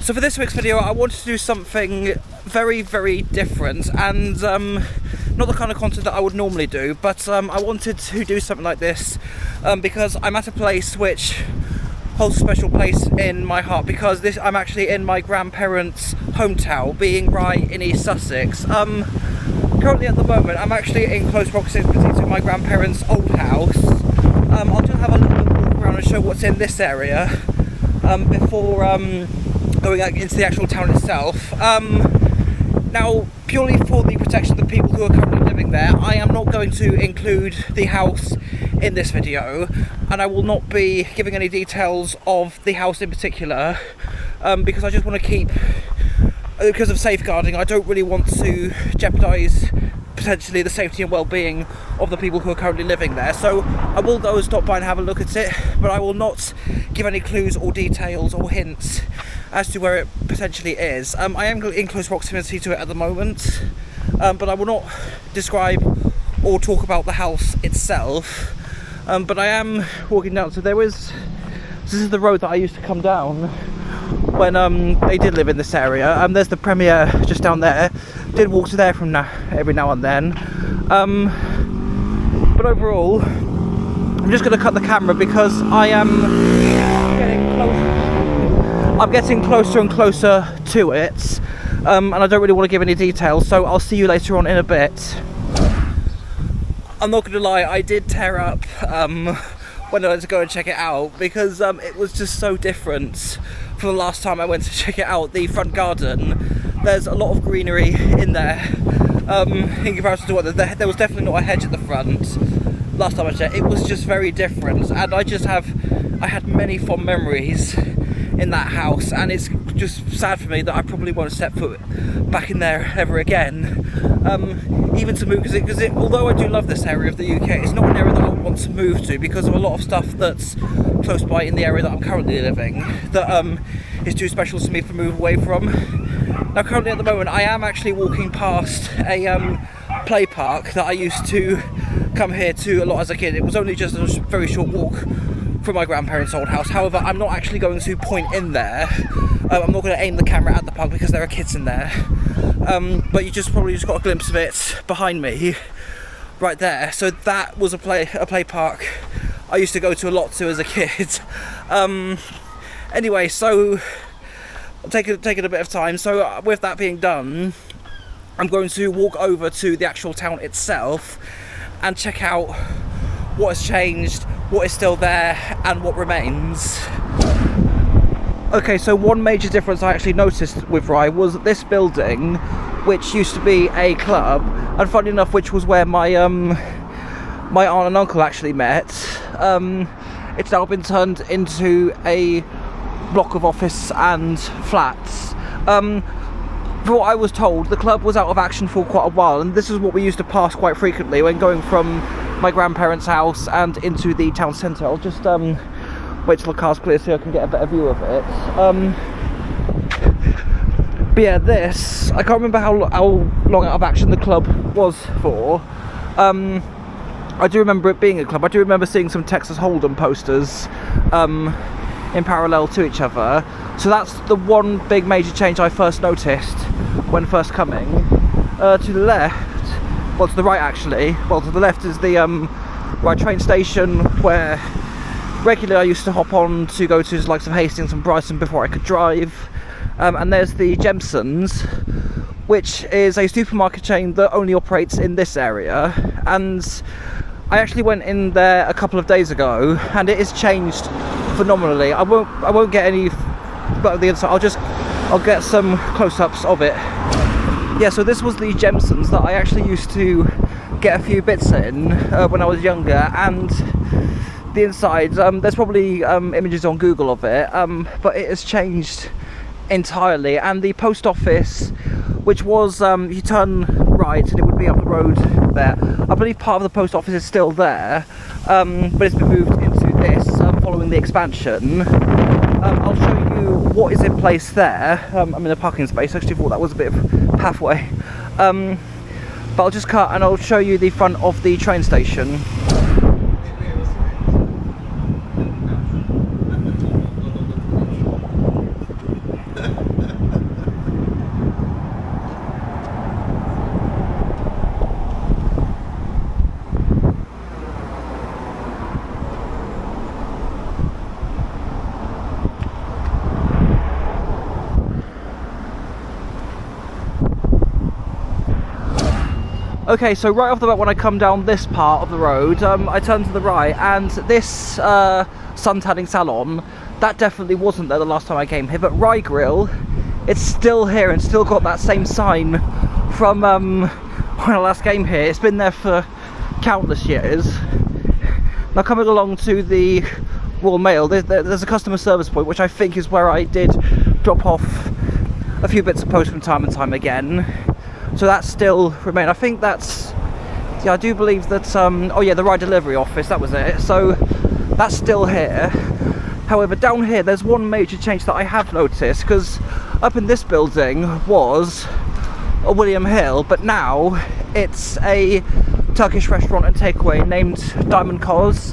So for this week's video, I wanted to do something very, very different, and not the kind of content that I would normally do, but I wanted to do something like this because I'm at a place which holds a special place in my heart, because I'm actually in my grandparents' hometown, being right in East Sussex. Currently at the moment, I'm actually in close proximity to my grandparents' old house. I'll just have a little bit walk around and show what's in this area before going out into the actual town itself. Now, purely for the protection of the people who are currently living there, I am not going to include the house in this video, and I will not be giving any details of the house in particular, because I just want to keep, because of safeguarding, I don't really want to jeopardise potentially the safety and well-being of the people who are currently living there. So I will go and stop by and have a look at it, but I will not give any clues or details or hints as to where it potentially is. I am in close proximity to it at the moment, but I will not describe or talk about the house itself. But I am walking down, so this is the road that I used to come down when they did live in this area. There's the Premier just down there. Did walk to there from every now and then. But overall, I'm just going to cut the camera because I am getting closer and closer to it, and I don't really want to give any details, so I'll see you later on in a bit. I'm not going to lie, I did tear up when I went to go and check it out, because it was just so different from the last time I went to check it out. The front garden, there's a lot of greenery in there, in comparison to what there was definitely not a hedge at the front last time I checked. It was just very different, and I had many fond memories in that house, and it's just sad for me that I probably won't step foot back in there ever again, even to move, because although I do love this area of the UK, it's not an area that I want to move to because of a lot of stuff that's close by in the area that I'm currently living that is too special to me to move away from. Now currently at the moment I am actually walking past a play park that I used to come here to a lot as a kid. It was only just a very short walk from my grandparents' old house. However, I'm not actually going to point in there. I'm not going to aim the camera at the park because there are kids in there. But you probably just got a glimpse of it behind me, right there. So that was a play park I used to go to a lot as a kid. Anyway, so I'm taking a bit of time. So with that being done, I'm going to walk over to the actual town itself and check out what has changed, what is still there, and what remains. Okay, so one major difference I actually noticed with Rye was that this building, which used to be a club, and funny enough, which was where my my aunt and uncle actually met, it's now been turned into a block of office and flats. For what I was told, the club was out of action for quite a while, and this is what we used to pass quite frequently when going from my grandparents' house and into the town centre. I'll just wait till the car's clear so I can get a better view of it. But yeah, this, I can't remember how long out of action the club was for. I do remember it being a club. I do remember seeing some Texas Hold'em posters in parallel to each other. So that's the one big major change I first noticed when first coming. To the left, well, to the right actually, well, to the left is the right train station where regularly I used to hop on to go to the likes of Hastings and Brighton before I could drive. And there's the Jemsons, which is a supermarket chain that only operates in this area, and I actually went in there a couple of days ago, and it has changed phenomenally. I won't get any but the inside. I'll get some close-ups of it. Yeah, so this was the Jemsons that I actually used to get a few bits in when I was younger, and the inside, there's probably images on Google of it, but it has changed entirely. And the post office, which was, you turn right and it would be up the road there. I believe part of the post office is still there, but it's been moved into this following the expansion. I'll show you what is in place there. I'm in a parking space. I actually thought that was a bit of pathway. But I'll just cut and I'll show you the front of the train station. Okay, so right off the bat when I come down this part of the road, I turn to the right, and this sun tanning salon, that definitely wasn't there the last time I came here, but Rye Grill, it's still here and still got that same sign from when I last came here. It's been there for countless years. Now coming along to the Royal Mail, there's a customer service point, which I think is where I did drop off a few bits of post from time and time again. So that still remains. I think that's, yeah, I do believe that, oh yeah, the Rye Delivery Office, that was it. So that's still here. However, down here, there's one major change that I have noticed, because up in this building was a William Hill, but now it's a Turkish restaurant and takeaway named Diamond Koz,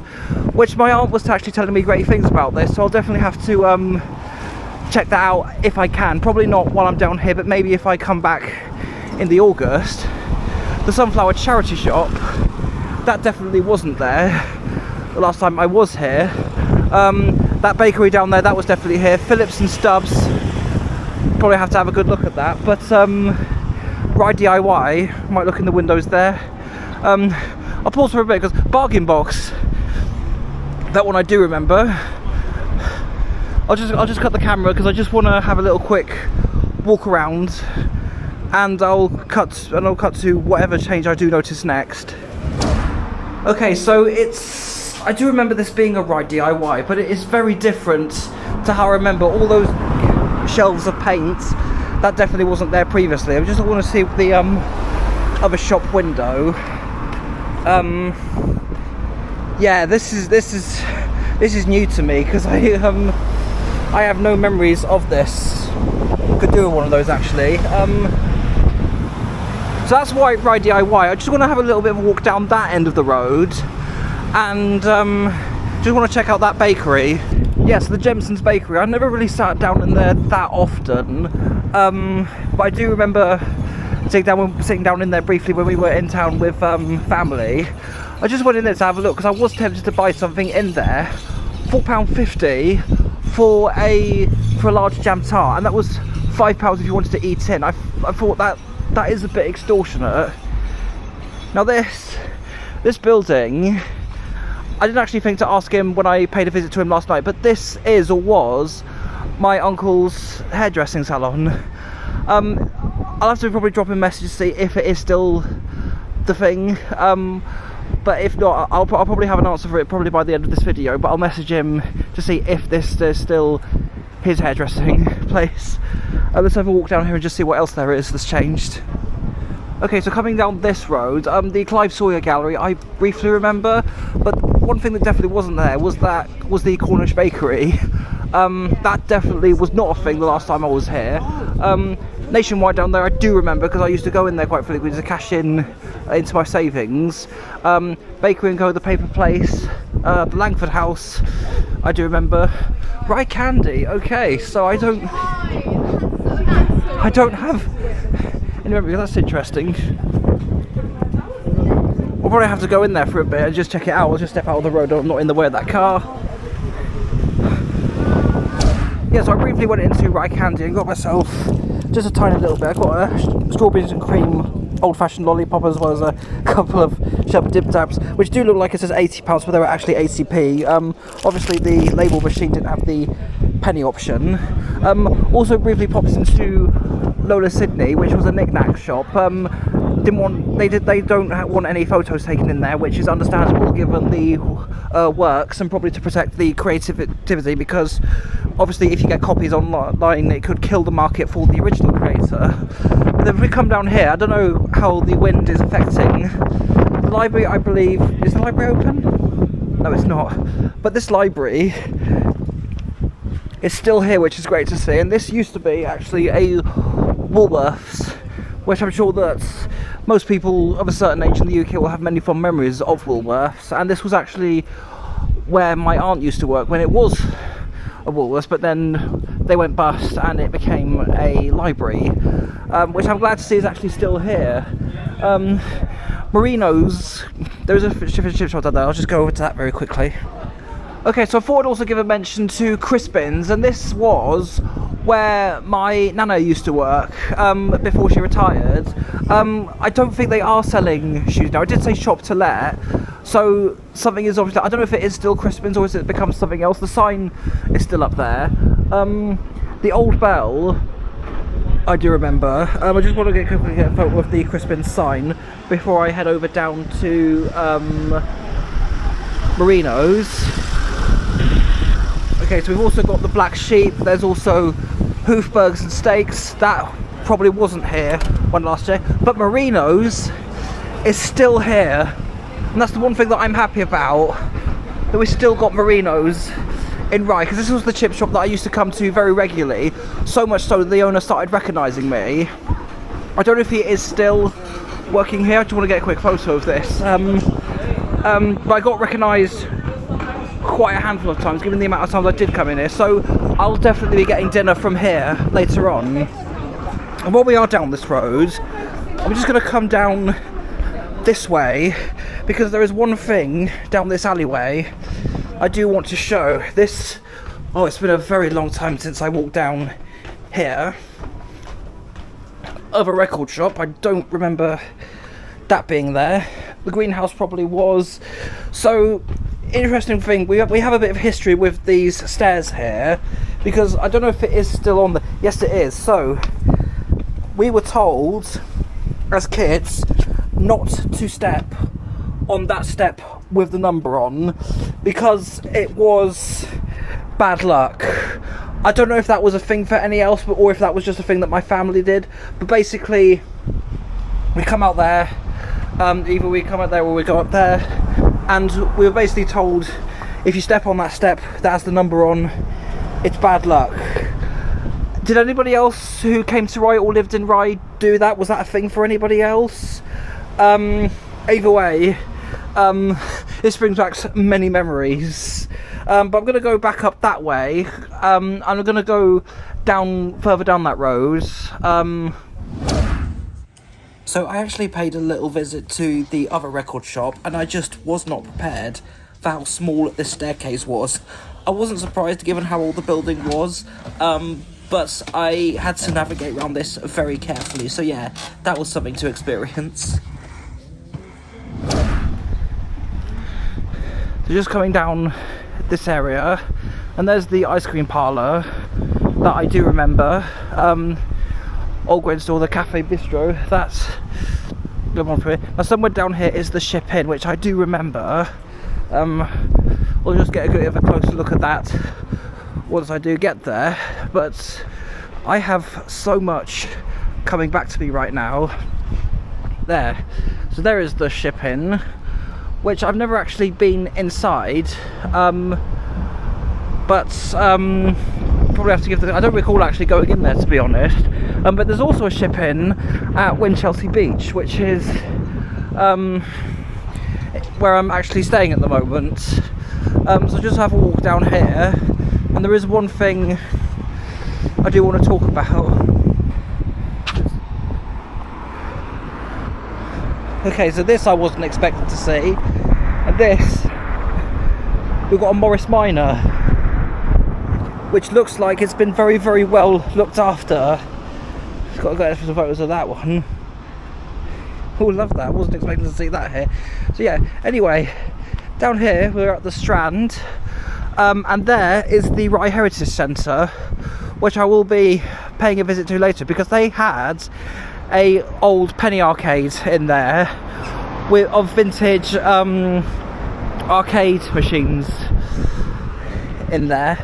which my aunt was actually telling me great things about this, so I'll definitely have to check that out if I can. Probably not while I'm down here, but maybe if I come back in the August. The Sunflower Charity Shop, that definitely wasn't there the last time I was here. That bakery down there, that was definitely here. Phillips and Stubbs, probably have to have a good look at that. But Rye DIY, might look in the windows there. I'll pause for a bit because Bargain Box, that one I do remember. I'll just cut the camera because I just want to have a little quick walk around, and I'll cut to whatever change I do notice next. Okay, so I do remember this being a Rye DIY, but it is very different to how I remember all those shelves of paint. That definitely wasn't there previously. I just want to see the other shop window. Yeah, this is new to me because I have no memories of this. Could do one of those actually. So that's why Rye DIY. I just want to have a little bit of a walk down that end of the road, and just want to check out that bakery. Yes, the Jemson's Bakery. I never really sat down in there that often, but I do remember sitting down in there briefly when we were in town with family. I just went in there to have a look because I was tempted to buy something in there. £4.50 for a large jam tart, and that was £5 if you wanted to eat in. I thought that is a bit extortionate. Now this building, I didn't actually think to ask him when I paid a visit to him last night, but this is or was my uncle's hairdressing salon. I'll have to probably drop him a message to see if it is still the thing, but if not, I'll probably have an answer for it probably by the end of this video, but I'll message him to see if this is still his hairdressing place. Let's have a walk down here and just see what else there is that's changed. Okay, so coming down this road, the Clive Sawyer Gallery I briefly remember, but one thing that definitely wasn't there was the Cornish Bakery. That definitely was not a thing the last time I was here. Nationwide down there I do remember because I used to go in there quite frequently to cash in into my savings. Bakery & Co, the Paper Place, the Langford House, I do remember. Rye Candy, okay, so I don't have any memory. That's interesting. I'll probably have to go in there for a bit and just check it out. I'll just step out of the road, I'm not in the way of that car. Yeah, so I briefly went into Rye Candy and got myself just a tiny little bit. I got a strawberries and cream old-fashioned lollipop, as well as a couple of sherbet dip tabs, which do look like it says £80, but they were actually 80p. Obviously the label machine didn't have the penny option. Also briefly popped into Lola Sydney, which was a knick-knack shop. They don't want any photos taken in there, which is understandable given the works, and probably to protect the creativity, because obviously if you get copies online it could kill the market for the original creator. But then if we come down here, I don't know how the wind is affecting the library. I believe, is the library open? No, it's not, but this library is still here, which is great to see. And this used to be actually a Woolworths, which I'm sure that most people of a certain age in the UK will have many fond memories of Woolworths, and this was actually where my aunt used to work when it was a Woolworths, but then they went bust and it became a library, which I'm glad to see is actually still here. Marino's, there's a chip and chip shop down there. I'll just go over to that very quickly. Okay, so I thought I'd also give a mention to Crispin's, and this was where my nana used to work before she retired. I don't think they are selling shoes now. I did say shop to let, so something is obviously, I don't know if it is still Crispin's or has it become something else. The sign is still up there. The old bell, I do remember. I just want to quickly get a photo of the Crispin's sign before I head over down to Marino's. Okay, so we've also got the Black Sheep. There's also Hoofbergs and Steaks. That probably wasn't here when last year, but Marino's is still here, and that's the one thing that I'm happy about, that we still got Marino's in Rye, because this was the chip shop that I used to come to very regularly, so much so that the owner started recognising me. I don't know if he is still working here. I just want to get a quick photo of this. But I got recognised quite a handful of times, given the amount of times I did come in here, so I'll definitely be getting dinner from here later on. And while we are down this road, I'm just going to come down this way, because there is one thing down this alleyway I do want to show. This, oh, it's been a very long time since I walked down here. Of a record shop, I don't remember that being there. The greenhouse probably was. So, interesting thing, we have a bit of history with these stairs here, because I don't know if it is still on the, yes it is. So we were told as kids not to step on that step with the number on, because it was bad luck. I don't know if that was a thing for any else, or if that was just a thing that my family did, but basically we come out there, either we come out there or we go up there, and we were basically told, if you step on that step that has the number on, it's bad luck. Did anybody else who came to Rye or lived in Rye do that? Was that a thing for anybody else? Either way, this brings back many memories. But I'm going to go back up that way. I'm going to go down further down that road. So I actually paid a little visit to the other record shop, and I just was not prepared for how small this staircase was. I wasn't surprised given how old the building was, but I had to navigate around this very carefully, so yeah, that was something to experience. So just coming down this area, and there's the ice cream parlour that I do remember. Old Grain Store, the Cafe Bistro, that's good one for it. Now somewhere down here is the Ship Inn, which I do remember. We'll just get a bit of a closer look at that once I do get there, but I have so much coming back to me right now. There, so there is the Ship Inn, which I've never actually been inside, but probably have to give I don't recall actually going in there, to be honest. But there's also a Ship Inn at Winchelsea Beach, which is where I'm actually staying at the moment. So just have a walk down here, and there is one thing I do want to talk about. Okay, so this I wasn't expecting to see, and this, we've got a Morris Minor, which looks like it's been very, very well looked after. Got to get some photos of that one. Oh, love that. I wasn't expecting to see that here. So yeah, anyway, down here we're at the Strand, and there is the Rye Heritage Centre, which I will be paying a visit to later, because they had a old penny arcade in there of vintage arcade machines in there.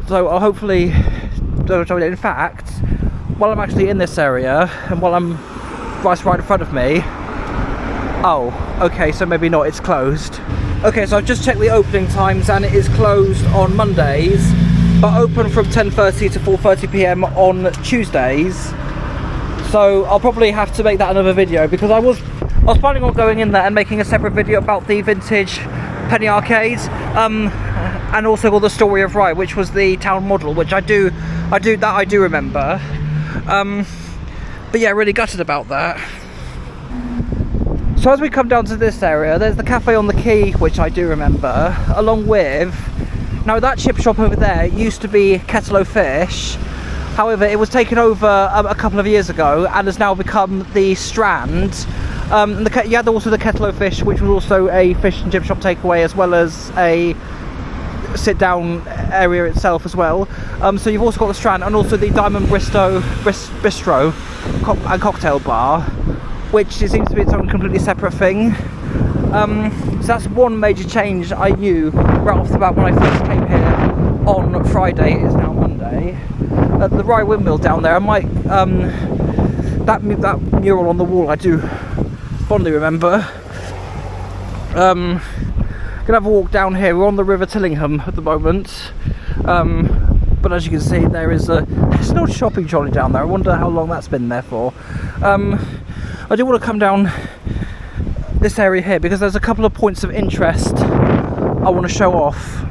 So I'll hopefully, in fact, while I'm actually in this area, and while I'm right in front of me, oh, okay, so maybe not, it's closed. Okay, so I've just checked the opening times, and it is closed on Mondays, but open from 10:30 to 4:30 PM on Tuesdays. So I'll probably have to make that another video, because I was planning on going in there and making a separate video about the vintage penny arcades, and also all the story of Rye, which was the town model, which I do remember. But yeah, really gutted about that. So as we come down to this area, there's the cafe on the quay, which I do remember, along with, now that chip shop over there used to be Kettle O'Fish. However, it was taken over a couple of years ago and has now become the Strand. You had also the Kettle O'Fish, which was also a fish and chip shop takeaway, as well as a sit-down area itself as well. So you've also got the Strand and also the Diamond Bistro and cocktail bar, which seems to be its own completely separate thing. So that's one major change I knew right off the bat when I first came here on Friday. It is now Monday. The Rye Windmill down there, I might that mural on the wall I do fondly remember. Gonna have a walk down here. We're on the River Tillingham at the moment, but as you can see, there's an old shopping trolley down there. I wonder how long that's been there for. I do want to come down this area here because there's a couple of points of interest I want to show off.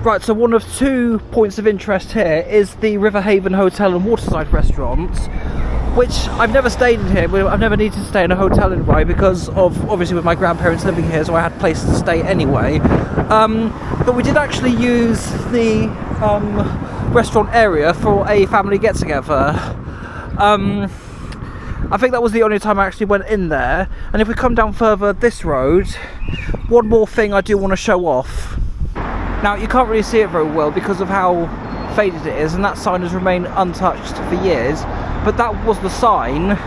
Right, so one of 2 points of interest here is the River Haven Hotel and Waterside Restaurant, which I've never stayed in here. I've never needed to stay in a hotel in Rye because of, obviously, with my grandparents living here, so I had places to stay anyway. But we did actually use the restaurant area for a family get-together. I think that was the only time I actually went in there. And if we come down further this road, one more thing I do want to show off. Now, you can't really see it very well because of how faded it is, and that sign has remained untouched for years. But that was the sign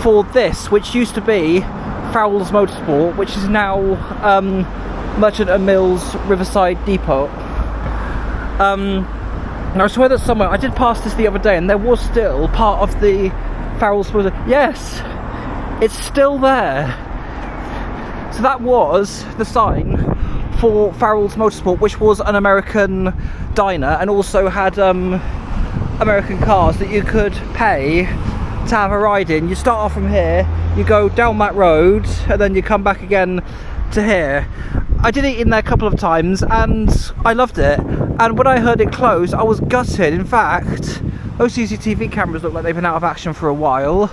for this, which used to be Farrell's Motorsport, which is now Merchant and Mills Riverside Depot. Now I swear that somewhere, I did pass this the other day, and there was still part of the Farrell's Motorsport. Yes, it's still there. So that was the sign for Farrell's Motorsport, which was an American diner and also had American cars that you could pay to have a ride in. You start off from here, you go down that road, and then you come back again to here. I did eat in there a couple of times and I loved it, and when I heard it close I was gutted. In fact, those CCTV cameras look like they've been out of action for a while,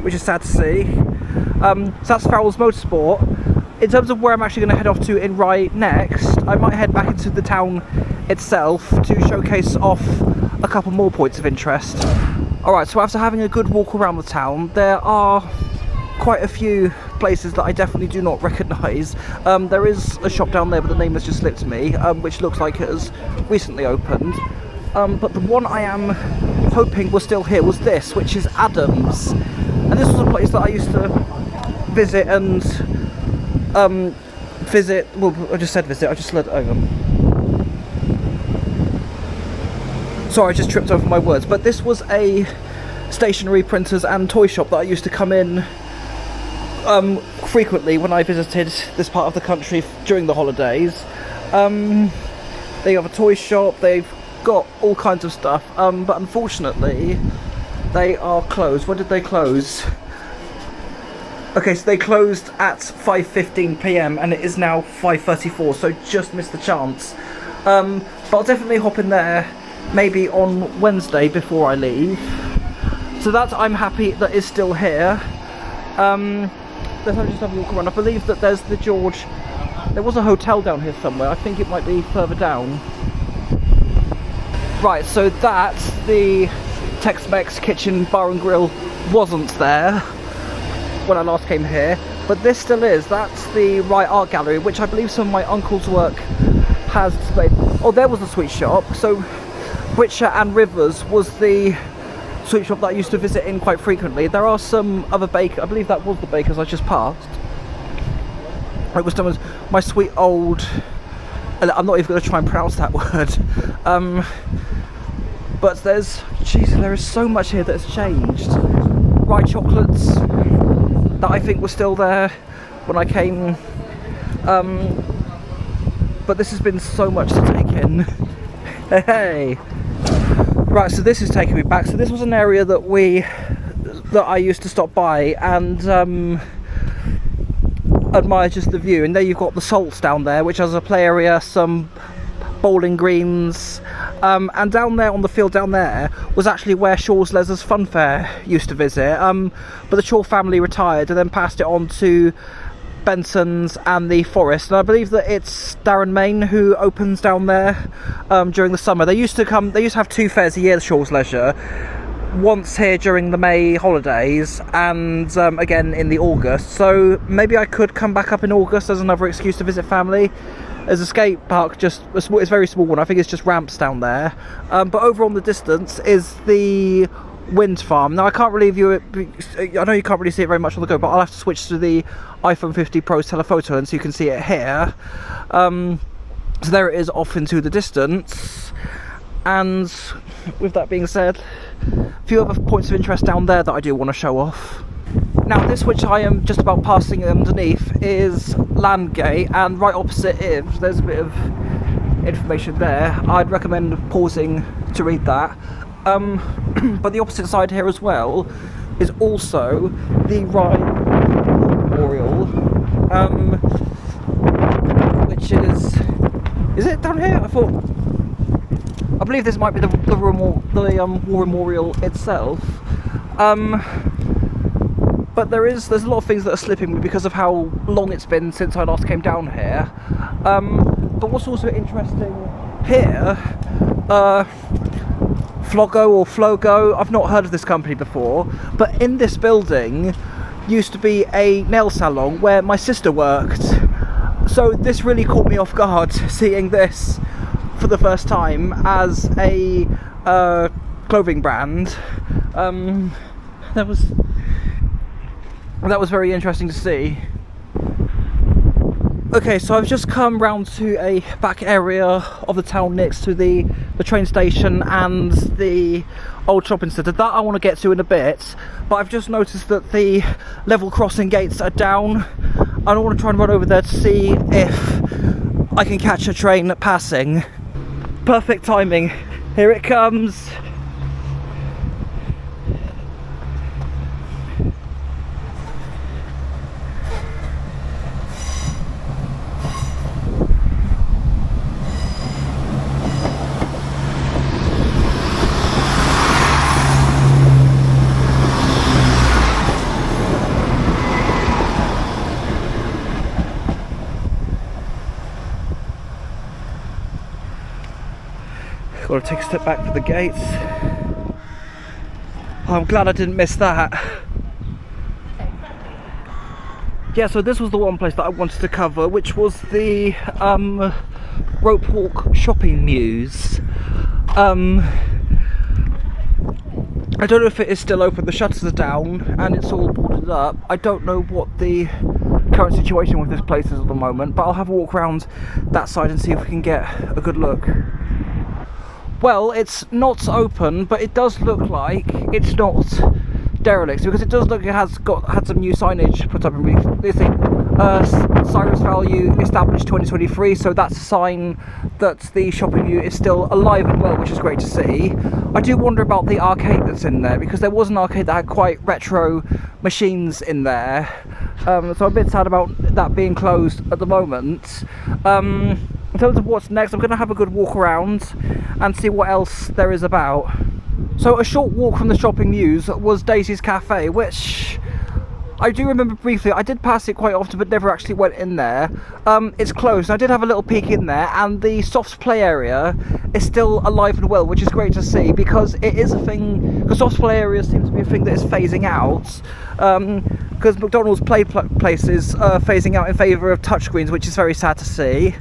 which is sad to see. So that's Farrell's Motorsport. In terms of where I'm actually going to head off to in Rye next, I might head back into the town itself to showcase off a couple more points of interest. Alright, so after having a good walk around the town, there are quite a few places that I definitely do not recognise. There is a shop down there, but the name has just slipped me, which looks like it has recently opened. But the one I am hoping was still here was this, which is Adams. And this was a place that I used to visit and well, I just said visit, I just let, hang on. Sorry, I just tripped over my words, but this was a stationery, printers and toy shop that I used to come in frequently when I visited this part of the country during the holidays. They have a toy shop, they've got all kinds of stuff, but unfortunately they are closed. When did they close? Okay, so they closed at 5:15 PM and it is now 5:34, so just missed the chance. But I'll definitely hop in there maybe on Wednesday before I leave. So that I'm happy that is still here. Let's just have a walk around. I believe that there's the George. There was a hotel down here somewhere. I think it might be further down. Right, so that's the Tex-Mex kitchen bar and grill wasn't there when I last came here, but this still is. That's the Rye Art Gallery, which I believe some of my uncle's work has displayed. Oh, there was the sweet shop. So Britcher and Rivers was the sweet shop that I used to visit in quite frequently. There are some other bakers. I believe that was the bakers I just passed. It was done as my sweet old, I'm not even going to try and pronounce that word. But there's, Jesus, there is so much here that has changed. Rye chocolates that I think were still there when I came. But this has been so much to take in. Hey. Right, so this is taking me back. So this was an area that I used to stop by and admire just the view. And there you've got the Salts down there, which has a play area, some bowling greens, And down there on the field down there was actually where Shaw's Leisures Fun Fair used to visit, but the Shaw family retired and then passed it on to Benson's and the Forest, and I believe that it's Darren Main who opens down there during the summer. They used to have 2 fairs a year, the Shaw's Leisure, once here during the May holidays and again in the August, so maybe I could come back up in August as another excuse to visit family. There's a skate park, just it's a very small one, I think it's just ramps down there, but over on the distance is the wind farm. Now I can't really view it, I know you can't really see it very much on the go, but I'll have to switch to the iPhone 50 Pro's telephoto lens so you can see it here. So there it is off into the distance, and with that being said, a few other points of interest down there that I do want to show off. Now this, which I am just about passing underneath, is Landgate, and right opposite it, there's a bit of information there. I'd recommend pausing to read that. But the opposite side here as well is also the Rye Memorial, which is it down here? I believe this might be the War Memorial itself. But there's a lot of things that are slipping me because of how long it's been since I last came down here. But what's also interesting here, Flogo, I've not heard of this company before, but in this building used to be a nail salon where my sister worked. So this really caught me off guard, seeing this for the first time as a clothing brand. That was very interesting to see. Okay, so I've just come round to a back area of the town next to the train station and the old shopping centre. That I want to get to in a bit, but I've just noticed that the level crossing gates are down. I want to try and run over there to see if I can catch a train passing. Perfect timing. Here it comes. Got to take a step back for the gates. Oh, I'm glad I didn't miss that. Yeah, so this was the one place that I wanted to cover, which was the Rope Walk shopping news. I don't know if it is still open. The shutters are down and it's all boarded up. I don't know what the current situation with this place is at the moment, but I'll have a walk around that side and see if we can get a good look. Well, it's not open, but it does look like it's not derelict, because it does look like it had some new signage put up in Cyrus Value established 2023, so that's a sign that the shopping unit is still alive and well, which is great to see. I do wonder about the arcade that's in there, because there was an arcade that had quite retro machines in there, so I'm a bit sad about that being closed at the moment. In terms of what's next, I'm going to have a good walk around and see what else there is about. So a short walk from the shopping news was Daisy's Cafe, which I do remember briefly. I did pass it quite often but never actually went in there. It's closed. I did have a little peek in there, and the soft play area is still alive and well, which is great to see, because it is a thing, because soft play areas seem to be a thing that is phasing out, because McDonald's places are phasing out in favour of touchscreens, which is very sad to see.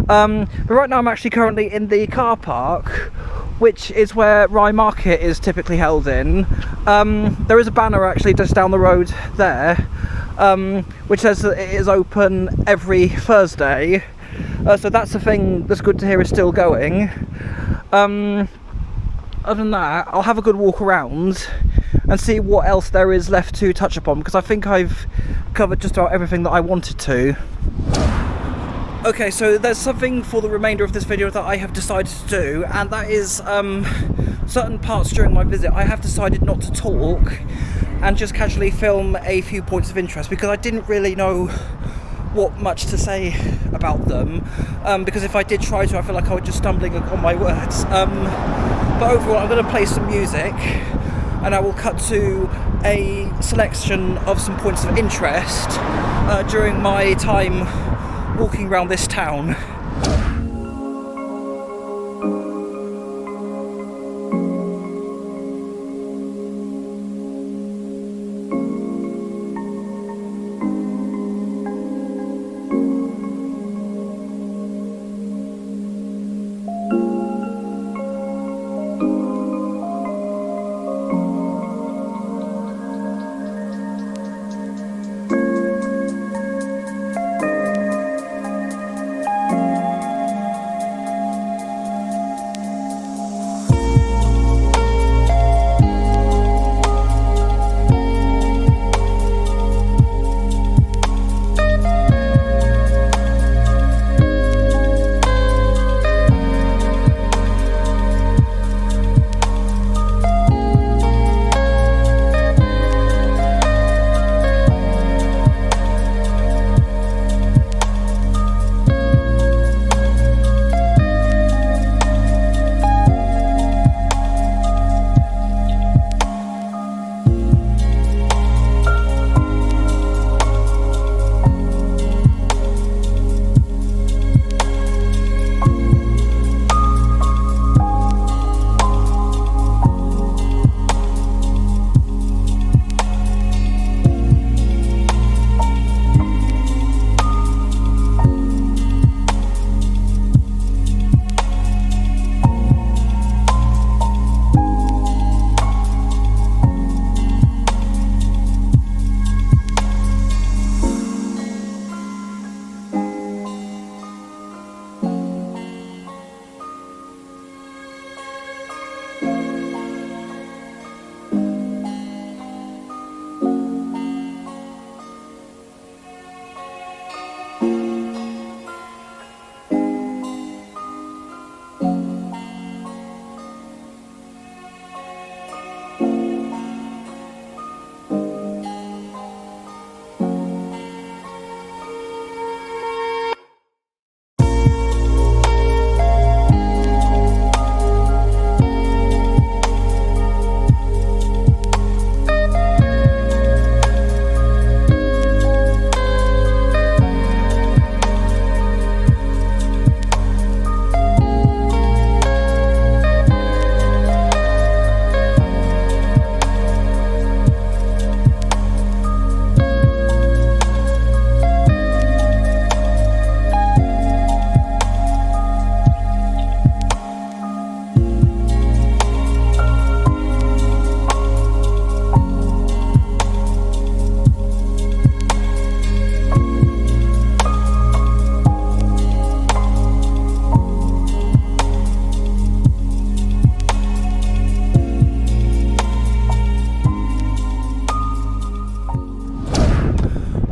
But right now I'm actually currently in the car park, which is where Rye Market is typically held in. There is a banner actually just down the road there, which says that it is open every Thursday. So that's the thing that's good to hear is still going. Other than that, I'll have a good walk around and see what else there is left to touch upon, because I think I've covered just about everything that I wanted to. Okay, so there's something for the remainder of this video that I have decided to do, and that is certain parts during my visit I have decided not to talk and just casually film a few points of interest, because I didn't really know what much to say about them, because if I did try to, I feel like I was just stumbling on my words. But overall, I'm going to play some music, and I will cut to a selection of some points of interest during my time walking around this town.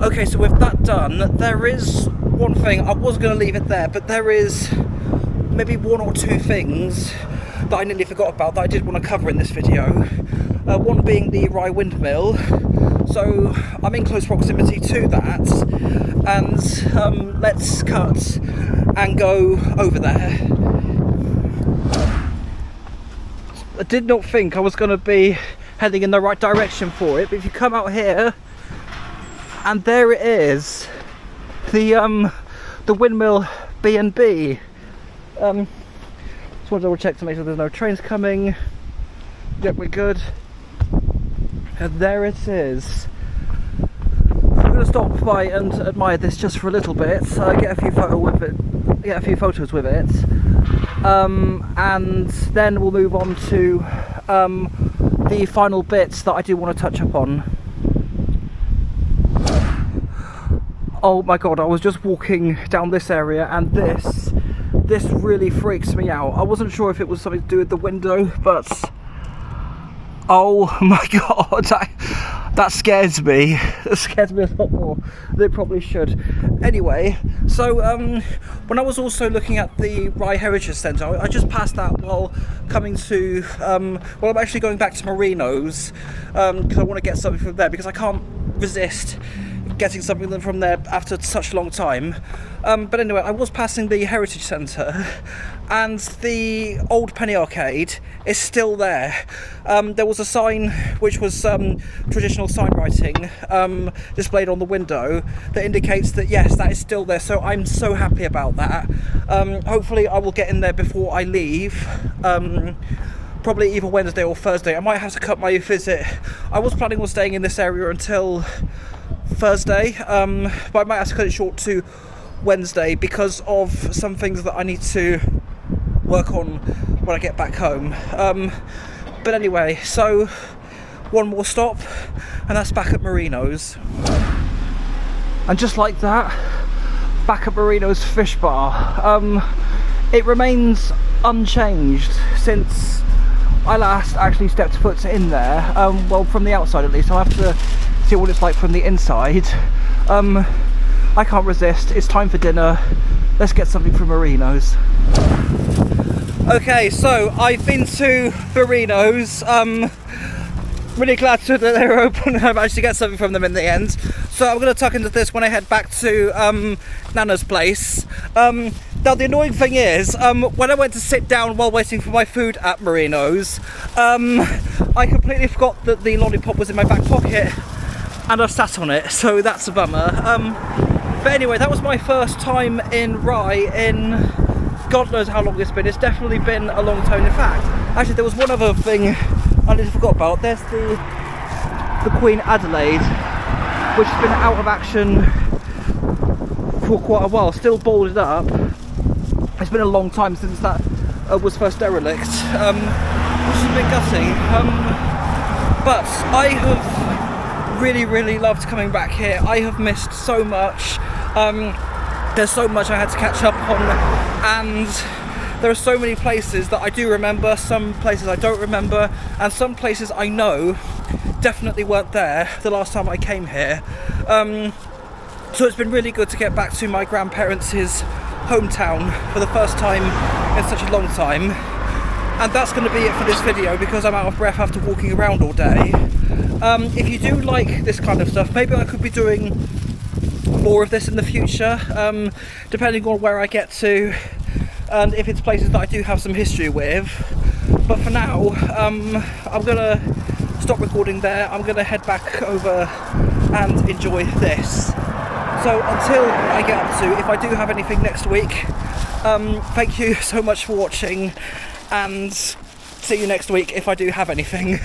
Okay, so with that done, there is one thing, I was going to leave it there, but there is maybe one or two things that I nearly forgot about that I did want to cover in this video. One being the Rye windmill, so I'm in close proximity to that, and let's cut and go over there. I did not think I was going to be heading in the right direction for it, but if you come out here, and there it is, the windmill B&B. Just want to double check to make sure there's no trains coming. Yep, we're good. And there it is. I'm going to stop by and admire this just for a little bit, get a few photos with it, and then we'll move on to the final bits that I do want to touch upon. Oh my god, I was just walking down this area and this really freaks me out. I wasn't sure if it was something to do with the window, but oh my god, that scares me. That scares me a lot more than it probably should. Anyway, so when I was also looking at the Rye Heritage Centre, I just passed that while coming to, well, I'm actually going back to Marino's because I want to get something from there, because I can't resist getting something from there after such a long time. But anyway, I was passing the Heritage Centre, and the old penny arcade is still there. There was a sign which was traditional sign writing displayed on the window that indicates that yes, that is still there, so I'm so happy about that. Hopefully I will get in there before I leave, probably either Wednesday or Thursday. I might have to cut my visit. I was planning on staying in this area until Thursday, but I might have to cut it short to Wednesday because of some things that I need to work on when I get back home. But anyway, so one more stop and that's back at Marino's. And just like that, back at Marino's Fish Bar. It remains unchanged since I last actually stepped foot in there. Well, from the outside at least. I'll have to see what it's like from the inside. I can't resist. It's time for dinner. Let's get something from Marino's. Okay, so I've been to Marino's. Really glad that they're open and I managed to get something from them in the end. So I'm going to tuck into this when I head back to Nana's place. Now the annoying thing is, when I went to sit down while waiting for my food at Marino's, I completely forgot that the lollipop was in my back pocket and I sat on it, so that's a bummer. But anyway, that was my first time in Rye in God knows how long it's been. It's definitely been a long time. In fact, actually there was one other thing I nearly forgot about. There's the Queen Adelaide, which has been out of action for quite a while, still boarded up. It's been a long time since that was first derelict, which is a bit gutting. But I have really loved coming back here. I have missed so much. There's so much I had to catch up on, and there are so many places that I do remember, some places I don't remember, and some places I know definitely weren't there the last time I came here. So it's been really good to get back to my grandparents' hometown for the first time in such a long time. And that's going to be it for this video because I'm out of breath after walking around all day. If you do like this kind of stuff, maybe I could be doing more of this in the future, depending on where I get to and if it's places that I do have some history with. But for now, I'm gonna stop recording there. I'm gonna head back over and enjoy this. So until I get up to, if I do have anything next week, thank you so much for watching, and see you next week if I do have anything.